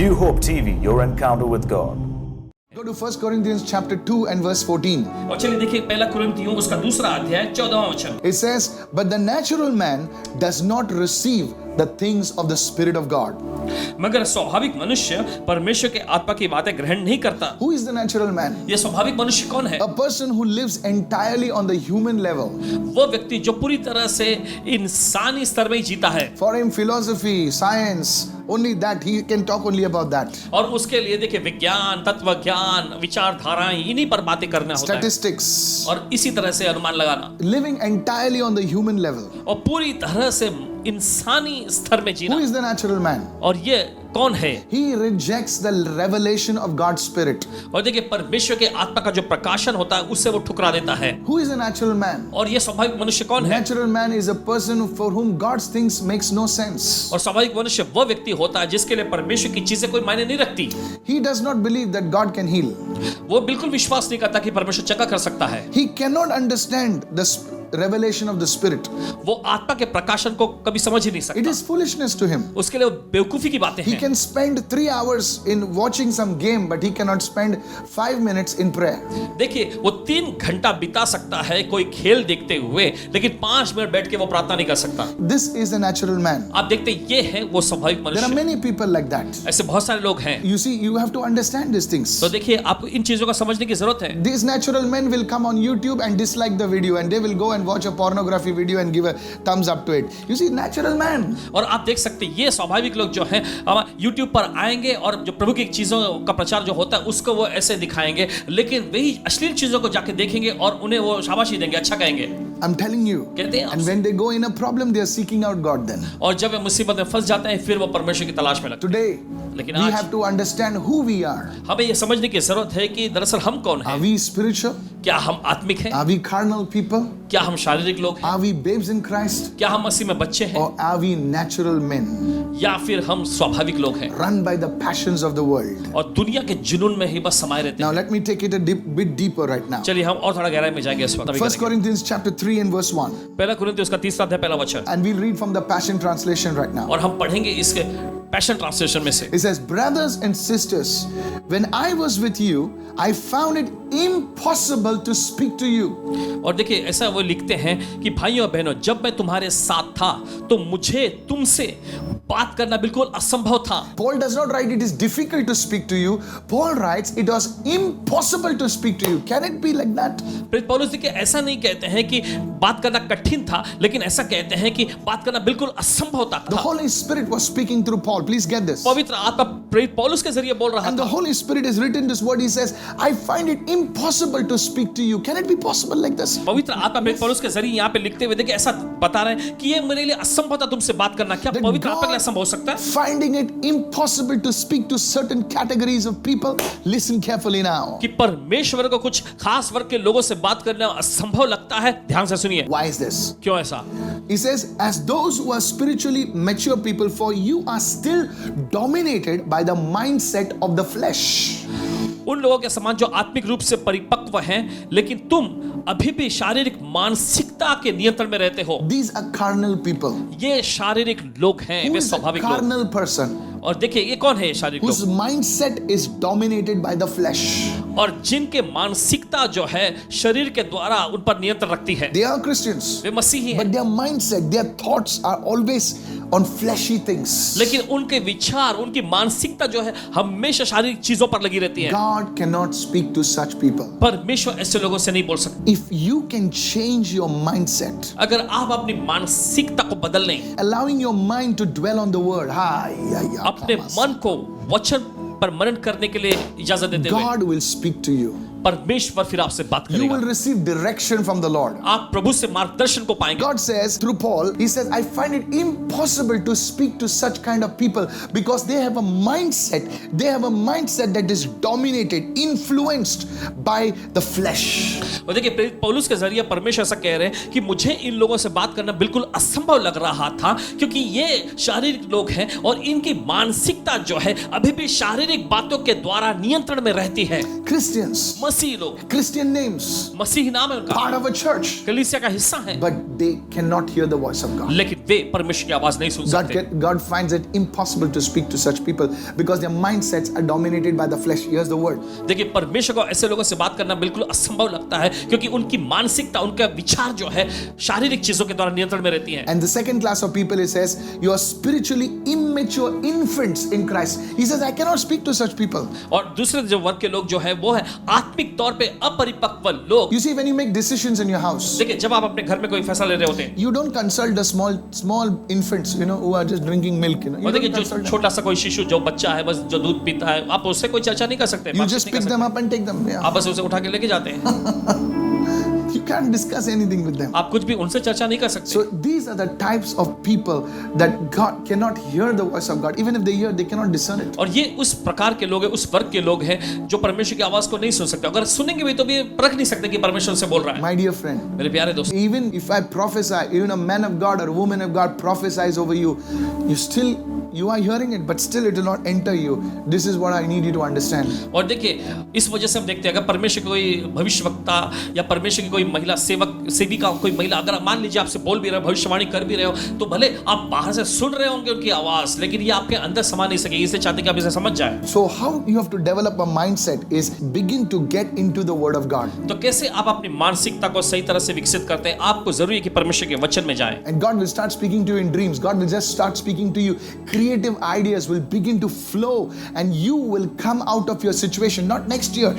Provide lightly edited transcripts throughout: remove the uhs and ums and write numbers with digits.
New Hope TV, your encounter with God. Go to 1 Corinthians chapter 2 and verse 14. और चलिए देखिए पहला कुरिन्थियों उसका दूसरा अध्याय 14वां वचन। It says, "But the natural man does not receive the things of the Spirit of God." मगर स्वाभाविक मनुष्य परमेश्वर के आत्मा की बातें ग्रहण नहीं करता। Who is the natural man? ये स्वाभाविक मनुष्य कौन है? A person who lives entirely on the human level. वो व्यक्ति जो पूरी तरह से इंसानी स्तर में ही जीता है। For him, philosophy, science, only that he can talk only about that. और उसके लिए देखिए विज्ञान, तत्व ज्ञान, विचारधाराएं इन्हीं पर बातें करना होता है। Statistics. और इसी तरह से अनुमान लगाना। Living entirely on the human level. और पूरी तरह से इंसानी स्तर में Who Jeena. is the natural man? और ये कौन है? He rejects the revelation of God's Spirit. और देखिए परमेश्वर के आत्मा का जो प्रकाशन होता है उससे वो ठुकरा देता है। Who is a natural man? और ये स्वाभाविक मनुष्य कौन है? Natural man is a person for whom God's things makes no sense. और स्वाभाविक मनुष्य वो व्यक्ति होता है जिसके लिए परमेश्वर की चीजें कोई मायने नहीं रखती। He does not believe that God can heal. वो बिल्कुल विश्वास नहीं करता कि परमेश्वर चंगा कर सकता है। He cannot understand the revelation of the Spirit. वो आत्मा के प्रकाशन को कभी समझ ही नहीं It सकता। is foolishness to him. उसके लिए वो बेवकूफी की बातें He हैं। can spend 3 hours in watching some game, but he cannot spend 5 minutes in prayer. देखिए वो 3 घंटा बिता सकता है कोई खेल देखते हुए, लेकिन 5 मिनट बैठ के वो प्रार्थना नहीं कर सकता। This is a natural man. आप देखते हैं ये है वो स्वाभाविक There are मनुष्य। many people like that. ऐसे बहुत सारे लोग हैं। You see, you have to understand these things. तो देखिए आपको इन चीजों का समझने की जरूरत है। These natural men will come on YouTube and dislike the video, and they will go and watch a pornography video and give a thumbs up to it. You see, natural man. और आप देख सकते हैं ये स्वाभाविक लोग जो हैं YouTube पर आएंगे और जो प्रभु की चीजों का प्रचार जो होता है उसको वो ऐसे दिखाएंगे, लेकिन वही अश्लील चीजों को जाके देखेंगे और उन्हें वो शाबाशी देंगे, अच्छा कहेंगे। I'm telling you. कहते हैं And when they go in a problem, they are seeking out God then. और जब वे मुसीबत में फंस जाते हैं फिर वो परमेश्वर की तलाश में लगते हैं। Today, लेकिन we आज have to understand who we are. हमें ये समझने की जरूरत है कि दरअसल हम कौन Are हैं? we spiritual? क्या हम आत्मिक हैं? Are we carnal people? क्या हम शारीरिक लोग हैं? Are we babes in Christ? क्या हम मसीह में बच्चे हैं? Or are we natural men या फिर हम स्वाभाविक लोग हैं run by the passions of the world? और दुनिया के जुनून में ही बस समाये रहते Now हैं? let me take it a bit deeper right now. चलिए हम और थोड़ा गहराई में जाएंगे इस वक्त। 1 Corinthians chapter 3 and verse 1. पहला कुरिन्थियों उसका 3 अध्याय पहला वचन, And we'll read from the Passion Translation right now. और हम पढ़ेंगे इसके पैशन ट्रांसलेशन में से। It says, "Brothers and sisters, when I was with you, I found it impossible to speak to you." और देखिए ऐसा वो लिखते हैं कि भाइयों और बहनों, जब मैं तुम्हारे साथ था तो मुझे तुमसे बात करना बिल्कुल असंभव था। Paul does not write it is difficult to speak to you. Paul writes it was impossible to speak to you. Can it be like that? प्रेरित पौलुस देखिए ऐसा नहीं कहते हैं कि बात करना कठिन था, लेकिन ऐसा कहते हैं कि बात करना बिल्कुल असंभव The था। Holy Spirit was speaking through Paul. Please get this. पवित्र आत्मा प्रेरित पौलुस के जरिए बोल रहा And the था। Holy Spirit has written this word. He says, "I find it impossible to speak to you." Can it be possible like this? पवित्र आत्मा प्रेरित पौलुस के जरिए यहाँ पे लिखते हुए देखिए ऐसा बता रहे हैं कि ये मेरे लिए असंभव था तुमसे बात करना। क्या That पवित्र आत्मा के लिए God असंभव हो सकता है? finding it impossible to speak to certain categories of people. Listen carefully now. कि परमेश्वर को कुछ खास वर्ग के लोगों से बात करना असंभव लगता है। ध्यान से सुनिए Why is this? क्यों ऐसा। He says, "As those who are spiritually mature people, for you are still dominated by the mindset of the flesh." उन लोगों के समान जो आत्मिक रूप से परिपक्व हैं, लेकिन तुम अभी भी शारीरिक मानसिकता के नियंत्रण में रहते हो। These are carnal people. ये शारीरिक लोग हैं, Who वे is a स्वाभाविक लोग। carnal person और देखिए ये कौन है ये शारीरिक whose लोग? mindset is dominated by the flesh? और जिनके मानसिकता जो है शरीर के द्वारा उन पर नियंत्रण रखती है। They are Christians, वे मसीही हैं, but their mindset, their thoughts are always on fleshy things. लेकिन उनके विचार, उनकी मानसिकता जो है हमेशा शारीरिक चीजों पर लगी रहती है। God cannot speak to such people. परमेश्वर ऐसे लोगों से नहीं बोल सकते। If you can change your mindset, अगर आप अपनी मानसिकता को बदल लें, allowing your mind to dwell on the word, अपने मन को वचन पर मनन करने के लिए इजाजत देते हुए, God will speak to you. परमेश्वर फिर आपसे बात You करेगा। will receive direction from the Lord. आप प्रभु से मार्गदर्शन को पाएंगे। God says through Paul, he says, "I find it impossible to speak to such kind of people because they have a mindset that is dominated, influenced by the flesh." और देखिए प्रेरित पौलुस के जरिए परमेश्वर ऐसा कह रहे हैं कि मुझे इन लोगों से बात करना बिल्कुल असंभव लग रहा था, क्योंकि ये शारीरिक लोग हैं और इनकी मानसिकता जो है अभी भी शारीरिक बातों के द्वारा नियंत्रण में रहती है। Christians, मसीह लोग, Christian names, मसीही नाम है उनका, part of a church, कलीसिया का हिस्सा है, but they cannot hear the voice of God. लेकिन वे परमेश्वर की आवाज नहीं सुन सकते। God finds it impossible to speak to such people because their mindsets are dominated by the flesh. Here's the word. देखिए परमेश्वर को ऐसे लोगों से बात करना बिल्कुल असंभव लगता है, क्योंकि उनकी मानसिकता, उनका विचार जो है शारीरिक चीजों के द्वारा नियंत्रण में रहती है। And the second class of people, he says, you are spiritually immature infants in Christ. He says, I cannot speak to such people. और दूसरे जो वर्ग के लोग जो है वो है आत्मिक तौर पे अपरिपक्व लोग। You see, when you make decisions in your house, देखिए जब आप अपने घर में कोई फैसला ले रहे होते हैं, you don't consult the small infants, who are just drinking milk. You और देखिए don't जो consult them. छोटा सा कोई शिशु जो बच्चा है बस जो दूध पीता है, आप उससे कोई चर्चा नहीं कर सकते। You just pick them up and take them. Yeah. आप बस उसे उठा के लेके जाते हैं। You can't discuss anything with them. आप कुछ भी उनसे चर्चा नहीं कर सकते। So these are the types of people that God cannot hear the voice of God. Even if they hear, they cannot discern it. और ये उस प्रकार के लोग हैं, उस वर्ग के लोग हैं जो परमेश्वर की आवाज को नहीं सुन सकते। अगर सुनेंगे भी तो भी परख नहीं सकते कि परमेश्वर से बोल रहा है। My dear friend, मेरे प्यारे दोस्त, even if I prophesy, even a man of God or a woman of God prophesies over you, you are hearing it, but still it will not enter you. This is what I need you to understand. और देखिए इस वजह से हम देखते हैं अगर परमेश्वर कोई भविष्यवक्ता या परमेश्वर की कोई महिला सेविका कोई महिला अगर मान लीजिए आपसे बोल भी रहे हो, भविष्यवाणी कर भी रहे हो, तो भले आप बाहर से सुन रहे होंगे उनकी आवाज, लेकिन ये आपके अंदर समा नहीं सकेगी। इसलिए चाहते कि आप इसे समझ जाए। So how you have to develop a mindset is begin to get into the word of God. तो कैसे आप अपनी मानसिकता को सही तरह से विकसित करते हैं? आपको जरूरी है कि परमेश्वर के वचन में जाएं। And God will start speaking to you in dreams. God will just start speaking to you. Creative ideas will begin to flow and you will come out of your situation, not next year,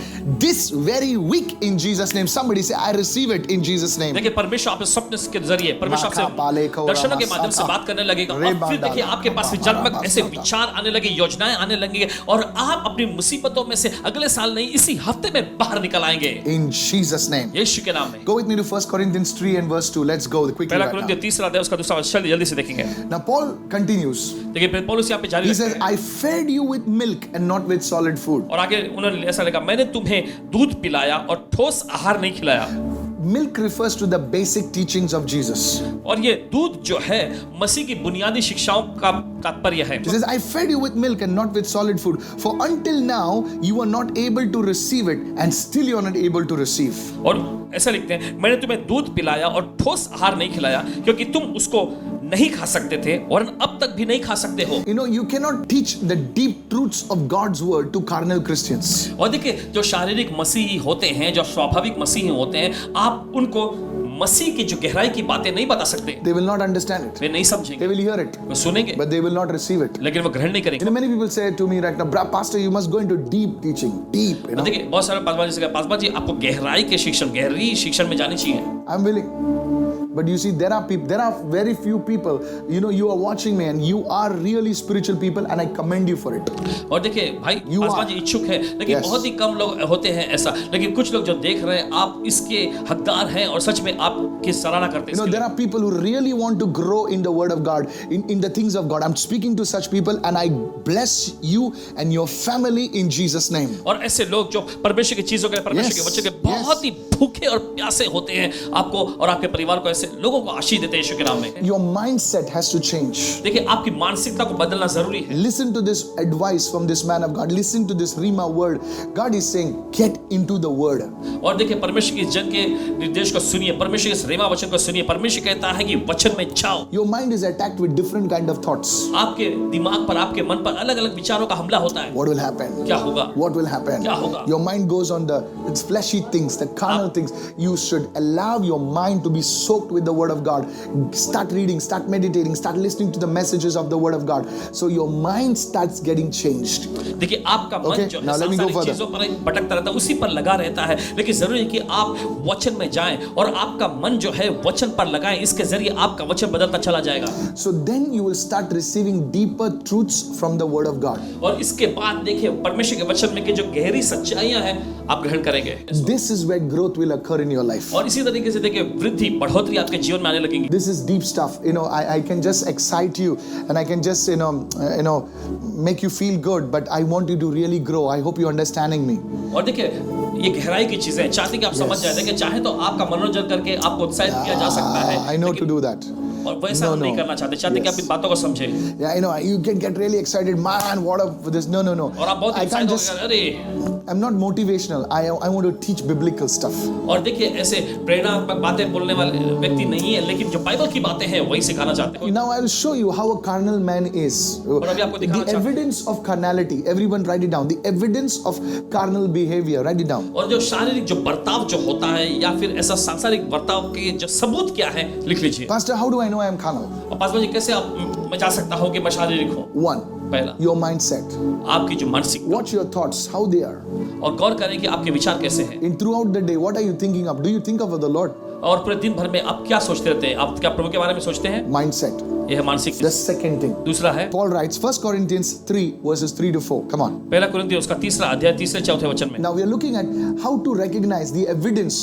this very week in Jesus' name. Somebody say, I receive it in Jesus' name. देखिए परमेश्वर आपके स्वप्न के जरिए परमेश्वर आपसे दर्शनों के माध्यम से बात करने लगेगा और फिर देखिए आपके पास जगमग ऐसे विचार आने लगे, योजनाएं आने लगेंगे और आप अपनी मुसीबतों में से अगले साल नहीं इसी हफ्ते में बाहर निकल आएंगे In Jesus' name. यीशु के नाम में। Go with me to 1 Corinthians 3 and verse 2. Let's go quickly. पहला Right कुरिन्थियों now. 3 अध्याय उसका दूसरा वचन जल्दी से देखेंगे। Now Paul continues. देखिए पौलुस यहाँ पे जारी He रखते says, हैं I fed you with milk and not with solid food. और आगे उन्होंने ऐसा लिखा, मैंने तुम्हें दूध पिलाया और ठोस आहार नहीं खिलाया। Milk refers to the basic teachings of Jesus. और ये दूध जो है मसीह की बुनियादी शिक्षाओं का तात्पर्य है। He says, I fed you with milk and not with solid food. For until now, you were not able to receive it, and still you are not able to receive. और ऐसा लिखते हैं, मैंने तुम्हें दूध पिलाया और ठोस आहार नहीं खिलाया क्योंकि तुम उसको नहीं खा सकते थे और अब तक भी नहीं खा सकते हो। You cannot teach the deep truths of God's word to carnal Christians. और देखिए जो शारीरिक मसीही होते हैं, जो स्वाभाविक मसीही होते हैं, आप उनको मसीह की जो गहराई की बातें नहीं बता सकते। They will not understand it. वे नहीं समझेंगे, They will hear it, वो सुनेंगे, but they will not receive it. लेकिन वो ग्रहण नहीं करेंगे। Many people say to me right now, Pastor, you must go into deep teaching. Deep, देखिए बहुत सारे पासवान जी से कहा, पासवान जी आपको गहराई के शिक्षण, गहरी शिक्षण में जानी चाहिए। I'm willing. But you see, there are very few people, you are watching me and you are really spiritual people and I commend you for it. और देखिए भाई पासवान जी इच्छुक है, लेकिन Yes. बहुत ही कम लोग होते हैं ऐसा, लेकिन कुछ लोग जो देख रहे हैं आप इसके हकदार हैं और सच में आपकी सराहना करते हैं। There are people who really want to grow in the word of God, in the things of God. I'm speaking to such people and I bless you and your family in Jesus' name. और ऐसे लोग जो परमेश्वर की चीजों के, परमेश्वर के वचन के बहुत ही भूखे और प्यासे होते हैं, आपको और आपके परिवार को ऐसे लोगों को आशीष देते हैं यीशु के नाम में। Your mindset has to change. देखिए आपकी मानसिकता को बदलना जरूरी है। Listen to this advice from this man of God. Listen to this Rhema word. God is saying, get into the word. और देखिए परमेश्वर की जन के निर्देश को सुनिए, परमेश्वर के रेमा वचन को सुनिए। परमेश्वर कहता है कि वचन में जाओ। Your mind is attacked with different kind of thoughts. आपके दिमाग पर, आपके मन पर अलग-अलग विचारों का हमला होता है। What will happen? क्या होगा? What will happen? क्या होगा? Your mind goes on it's fleshy things, the carnal things. You should allow your mind to be soaked with the word of God. Start reading, start meditating, start listening to the messages of the word of God. So your mind starts getting changed. देखिए आपका मन Okay, जो है now let me go सांसारिक further. चीजों पर भटकता रहता है, उसी पर लगा रहता है, लेकिन जरूरी है कि आप वचन में जाएं और आपका मन जो है वचन पर लगाएं। इसके जरिए आपका वचन बदलता चला जाएगा। So then you will start receiving deeper truths from the word of God. और इसके बाद देखिए परमेश्वर के वचन में की जो गहरी सच्चाइयां हैं आप ग्रहण करेंगे। This is where growth will occur in your life. और इसी तरीके से देखिए वृद्धि, बढ़ोतरी आपके जीवन में आने लगेगी। This is deep stuff. I can just excite you and I can just make you feel good, but I want you to really grow. I hope you're understanding me. और देखिए ये गहराई की चीजें हैं, चाहते कि आप समझ जाए। देखिए चाहे तो आपका मनोरंजन करके आपको उत्साहित किया जा सकता है। I know to do that. और वैसा हम नहीं करना चाहते, चाहते कि आप इन बातों को समझें। Yeah, you can get really excited, man, what up with this? No. और आप बहुत I उत्साहित can't हो just गए, I'm not motivational. I want to teach biblical stuff. और देखिए ऐसे प्रेरणात्मक बातें बोलने वाले व्यक्ति नहीं है, लेकिन जो बाइबल की बातें हैं वही सिखाना चाहते हैं। Now I will show you how a carnal man is. और अभी आपको दिखाना The evidence of carnality. Everyone write it down. The evidence of carnal behavior. Write it down. और जो शारीरिक जो बर्ताव जो होता है या फिर ऐसा सांसारिक बर्ताव के जो सबूत क्या है लिख लीजिए। Pastor, how do I know I am carnal? और पास जी कैसे मैं जा सकता हूँ कि मैं शारीरिक हूँ? One, पहला your mindset. आपकी जो मानसिक Watch your thoughts, how they are. और गौर करें कि आपके विचार कैसे हैं In throughout the day, what are you thinking of? Do you think of the Lord? और पूरे दिन भर में आप क्या सोचते रहते हैं? आप क्या प्रभु के बारे में सोचते हैं? Mindset. यह है मानसिक। The second thing. दूसरा है Paul writes 1 Corinthians 3 verses 3 to 4. Come on. पहला कुरिन्थियों उसका तीसरा अध्याय तीसरे चौथे वचन में। Now we are looking at how to recognize the evidence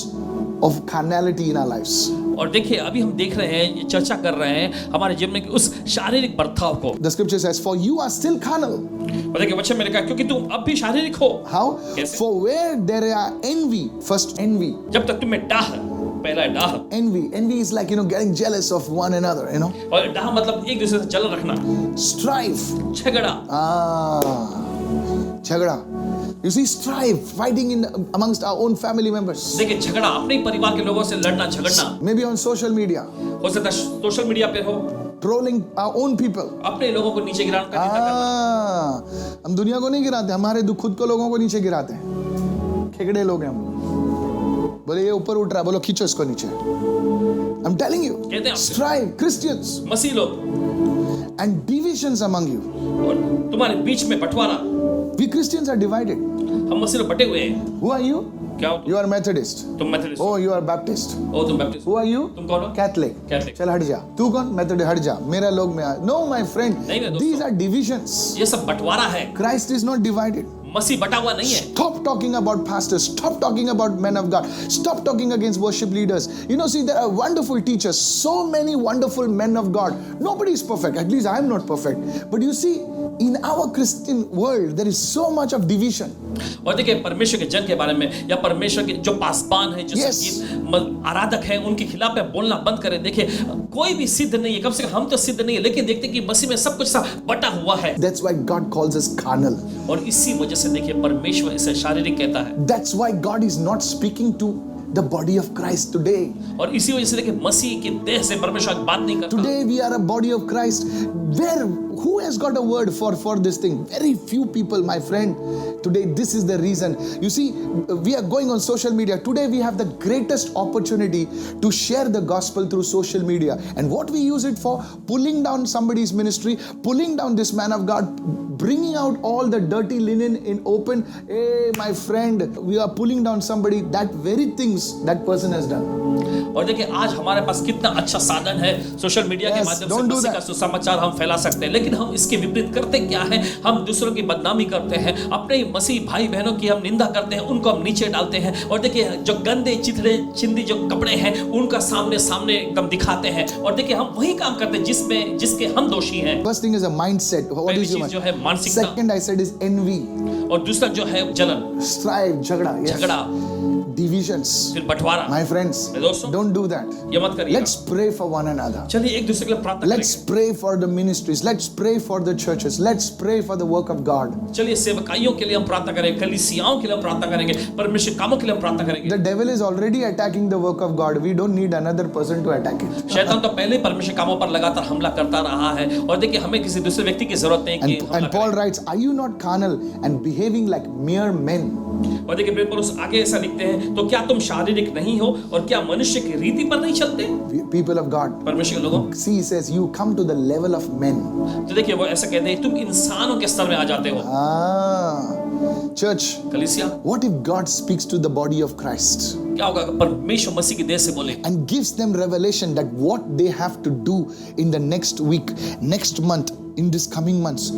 of carnality in our lives. और देखिए अभी हम देख रहे हैं, ये चर्चा कर रहे हैं हमारे जीवन में कि उस शारीरिक बर्ताव को। The scripture says, "For you are still carnal." और देखिए वचन में लिखा है क्योंकि तुम अब भी शारीरिक हो। How? कैसे? For where there are envy, first envy. जब तक तुम्हें डाह, पहला है डाह। Envy is like getting jealous of one another. और डाह मतलब एक दूसरे से जलन रखना। Strife. झगड़ा। झगड़ा. You see, strife, fighting amongst our own family members. देखिए झगड़ा अपने ही परिवार के लोगों से लड़ना झगड़ना। Maybe on social media. हो सकता है सोशल मीडिया पे हो। Trolling our own people. अपने लोगों को नीचे गिराने का निंदा करना। हम दुनिया को नहीं गिराते, हमारे खुद को लोगों को नीचे गिराते हैं। खेकड़े लोग हैं हम। बोले ये ऊपर उठ रहा है, बोलो खींचो इसको नीचे। I'm telling you. कहते हैं Strife, Christians. मसीह लोग। And divisions among you. और तुम्हारे बीच में बंटवारा। We Christians are divided. हम मसीह लोग बटे हुए हैं। Who are you? क्या हो तुम? You are Methodist. तुम Methodist. Oh, you are Baptist. ओ तुम बैप्टिस्ट। Who are you? तुम कौन हो? Catholic. Catholic. चल हट जा। तू कौन? Methodist, हट जा। मेरा लोग में आ। No, my friend. नहीं मेरे These दोस्तों। are divisions. ये सब बंटवारा है। Christ is not divided. मसीह बटा हुआ नहीं है। Stop talking about pastors. Stop talking about men of God. Stop talking against worship leaders. See, there are wonderful teachers. So many wonderful men of God. Nobody is perfect. At least I am not perfect. But you see, in our Christian world, there is so much of division. और देखिए परमेश्वर के जन के बारे में या परमेश्वर के जो पासबान है, जो Yes. संगीत आराधक हैं, उनके खिलाफ में बोलना बंद करें। देखिए कोई भी सिद्ध नहीं है, कम से कम हम तो सिद्ध नहीं है, लेकिन देखते हैं कि मसीह में सब कुछ सा बटा हुआ है। That's why God calls us carnal. और इसी वजह से देखिए परमेश्वर इसे शारीरिक कहता है। That's why God is not speaking to the body of Christ today. और इसी वजह से देखिए मसीह के देह से परमेश्वर आज बात नहीं करता। Today we are a body of Christ. Who has got a word for this thing? Very few people, my friend. Today this is the reason. You see, we are going on social media. Today we have the greatest opportunity to share the gospel through social media. And what we use it for? Pulling down somebody's ministry, pulling down this man of God, bringing out all the dirty linen in open. Hey, my friend, we are pulling down somebody, that very things that person has done. और देखिए आज हमारे पास कितना अच्छा साधन है, social media के माध्यम से मसीह का सुसमाचार हम फैला सकते हैं, लेकिन हम इसके विपरीत करते क्या है? हम दूसरों की बदनामी करते हैं, अपने मसीह भाई बहनों की हम निंदा करते हैं, उनको हम नीचे डालते हैं। और देखिए जो गंदे चिथड़े चिंदी जो कपड़े हैं उनका सामने एकदम दिखाते हैं। और देखिए हम वही काम करते हैं जिसके हम दोषी हैं। First thing is a mindset. What is your जो है मानसिकता। Second I said is envy. और दूसरा जो है जलन, Strife, झगड़ा, yes. झगड़ा, divisions. फिर बंटवारा। My friends, मेरे दोस्तों, don't do that. ये मत करिए। Let's pray for one another. चलिए एक दूसरे के लिए प्रार्थना Let's करेंगे। pray for the ministries. Let's pray for the churches. Let's pray for the work of God. चलिए सेवकाइयों के लिए हम प्रार्थना करेंगे, कलीसियाओं के लिए हम प्रार्थना करेंगे, परमेश्वर कामों के लिए हम प्रार्थना करेंगे। The devil is already attacking the work of God. We don't need another person to attack it. शैतान तो पहले ही परमेश्वर कामों पर लगातार हमला करता रहा है। और देखिए हमें किसी दूसरे व्यक्ति की जरूरत नहीं कि And Paul writes, "Are you not carnal and behaving like mere men?" और देखिए प्रेम पौलुस आगे ऐसा लिखते हैं, तो क्या तुम शारीरिक नहीं हो और क्या मनुष्य की रीति पर नहीं चलते? People of God. परमेश्वर के लोगों, See, he says, you come to the level of men. तो देखिए वो ऐसा कहते हैं तुम इंसानों के स्तर में आ जाते हो। Church, कलीसिया, what if God speaks to the body of Christ क्या होगा अगर परमेश्वर मसीह के देह से बोले and gives them revelation that what they have to do in the next week, next month, in this coming months?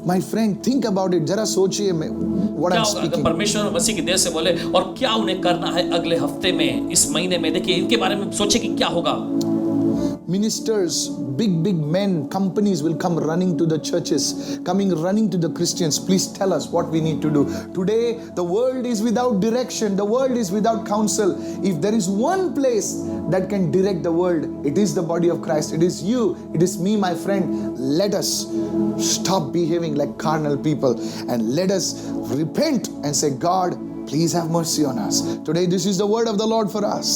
My friend, think about it. जरा सोचिए what क्या I'm होगा अगर speaking. परमेश्वर मसीह के देह से बोले और क्या उन्हें करना है अगले हफ्ते में, इस महीने में? देखिए इनके बारे में सोचे कि क्या होगा। Ministers big men, companies will come running to the churches, running to the Christians. Please tell us what we need to do. Today, the world is without direction. The world is without counsel. If there is one place that can direct the world, it is the body of Christ. It is you. It is me, my friend. Let us stop behaving like carnal people and let us repent and say, God, please have mercy on us. Today, this is the word of the Lord for us.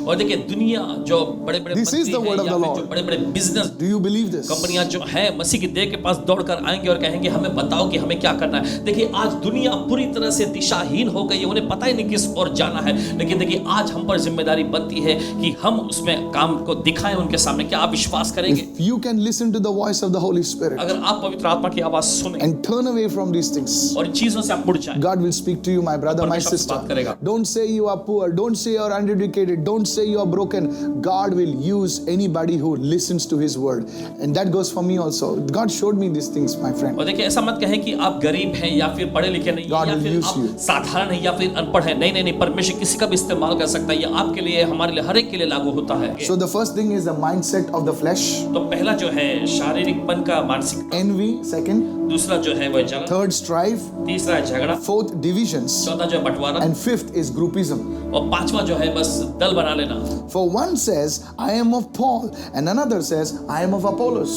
और देखिए दुनिया जो बड़े-बड़े This is the word of the Lord. जो बड़े-बड़े business Do you believe this? कंपनियां जो हैं मसीह की देह के पास दौड़कर आएंगे और कहेंगे हमें बताओ कि हमें क्या करना है। देखिए आज दुनिया पूरी तरह से दिशाहीन हो गई है, उन्हें पता ही नहीं किस ओर जाना है। लेकिन देखिए आज हम पर जिम्मेदारी बनती है कि हम उसमें काम को दिखाएं उनके सामने। क्या आप विश्वास करेंगे? If you can listen to the voice of the Holy Spirit अगर आप पवित्र आत्मा की आवाज सुने and turn away from these things, और इन चीजों से आप मुड़ जाएं, God will speak to you, my brother, my परमेश्वर आपसे बात sister. करेगा। Don't say you are poor. Don't say you are uneducated. Don't say you are broken. God will use anybody who listens to His word. And that goes for me also. God showed me these things, my friend. और देखिए ऐसा मत कहें कि आप गरीब हैं या फिर पढ़े लिखे नहीं God या will फिर use आप you. साधारण हैं या फिर अनपढ़ हैं। नहीं नहीं नहीं, परमेश्वर किसी का भी इस्तेमाल कर सकता है। ये आपके लिए, हमारे लिए, हर एक के लिए लागू होता है। So the first thing is the mindset of the flesh. तो पहला जो है शारीरिकपन का मानसिक, Envy, second. दूसरा जो है वह जलन, Third, strife. तीसरा है झगड़ा, Fourth, divisions. चौथा जो है बंटवारा And fifth is groupism. और पांचवा जो है बस दल बना लेना। For one says, I am of Paul, and another says, I am of Apollos.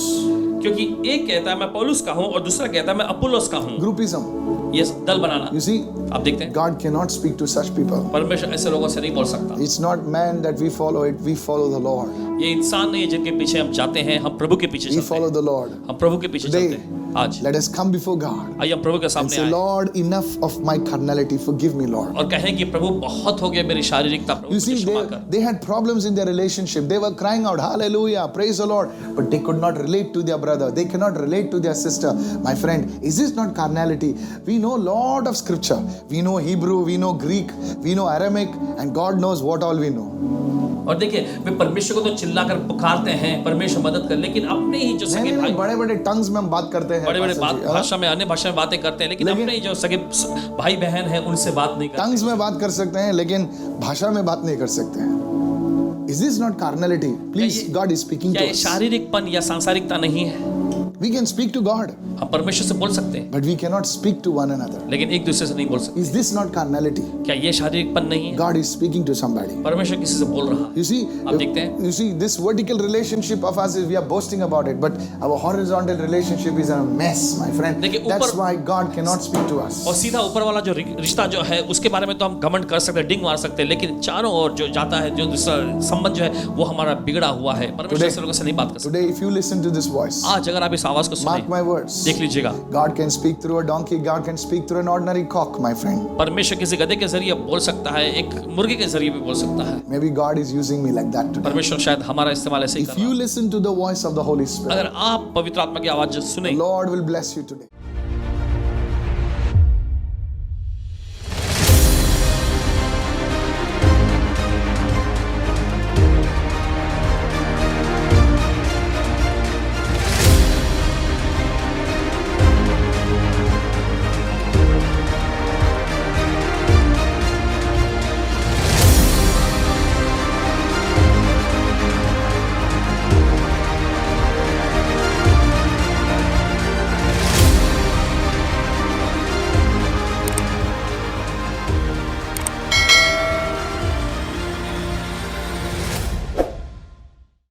क्योंकि एक कहता है मैं पौलुस का हूं और दूसरा कहता है मैं अपुल्लोस का हूं। Groupism. ये दल बनाना। You see, आप देखते हैं God cannot speak to such people. परमेश्वर ऐसे लोगों से नहीं बोल सकता। It's not man that we follow it, we follow the Lord. ये इंसान नहीं है जिनके पीछे हम जाते हैं, हम प्रभु के पीछे We चलते follow हैं। the Lord. हम प्रभु के पीछे चलते Today, हैं। आज let us come before God आइए हम प्रभु के and सामने say, आए Lord, enough of my carnality, forgive me, Lord. और कहें कि प्रभु बहुत हो गया मेरी शारीरिकता, प्रभु You मुझे see, क्षमा कर। they had problems in their relationship. They were crying out, hallelujah, praise the Lord. But they could not relate to their brother. They cannot relate to their sister. My friend, is this not carnality? We know a lot of scripture. We know Hebrew, we know Greek, we know Aramaic, and God knows what all we know. और देखिए वे परमेश्वर को तो चिल्लाकर पुकारते हैं परमेश्वर मदद कर, लेकिन अपने ही जो सगे भाई बड़े-बड़े टंग्स में हम बात करते हैं, बड़े-बड़े pastor जी, भाषा में, अन्य भाषा में बातें करते हैं, लेकिन अपने ही जो सगे भाई बहन हैं उनसे बात नहीं करते। टंग्स में बात कर सकते हैं लेकिन भाषा में बात नहीं कर सकते हैं। Is this not carnality? Please, God is speaking क्या to ये us. शारीरिकपन या सांसारिकता नहीं है? We can speak to God, हम परमेश्वर से बोल सकते हैं but we cannot speak to one another. लेकिन एक दूसरे से नहीं बोल सकते। Is this not carnality? क्या ये शारीरिकपन नहीं है? God is speaking to somebody. परमेश्वर किसी से बोल रहा है। You see, आप देखते हैं? you see, this vertical relationship of us is we are boasting about it, but our horizontal relationship is a mess, my friend. देखिए, That's ऊपर- why God cannot speak to us. और सीधा ऊपर वाला जो रिश्ता जो है उसके बारे में तो हम घमंड कर सकते हैं, डिंग मार सकते हैं, लेकिन चारों ओर जो जाता है, जो दूसरा संबंध जो है वो हमारा बिगड़ा हुआ है। परमेश्वर ऐसे लोगों से नहीं बात कर सकते। Today, if you listen to this voice, आज अगर आप इस आवाज को mark सुने, my words. देख लीजिएगा, God can speak through a donkey. God can speak through an ordinary cock, my friend. परमेश्वर किसी गधे के जरिए बोल सकता है, एक मुर्गे के जरिए भी बोल सकता है। Maybe God is using me like that today. परमेश्वर शायद हमारा इस्तेमाल ऐसे ही कर If रहा you है। listen to the voice of the Holy Spirit, अगर आप पवित्र आत्मा की आवाज सुने, the Lord will bless you today.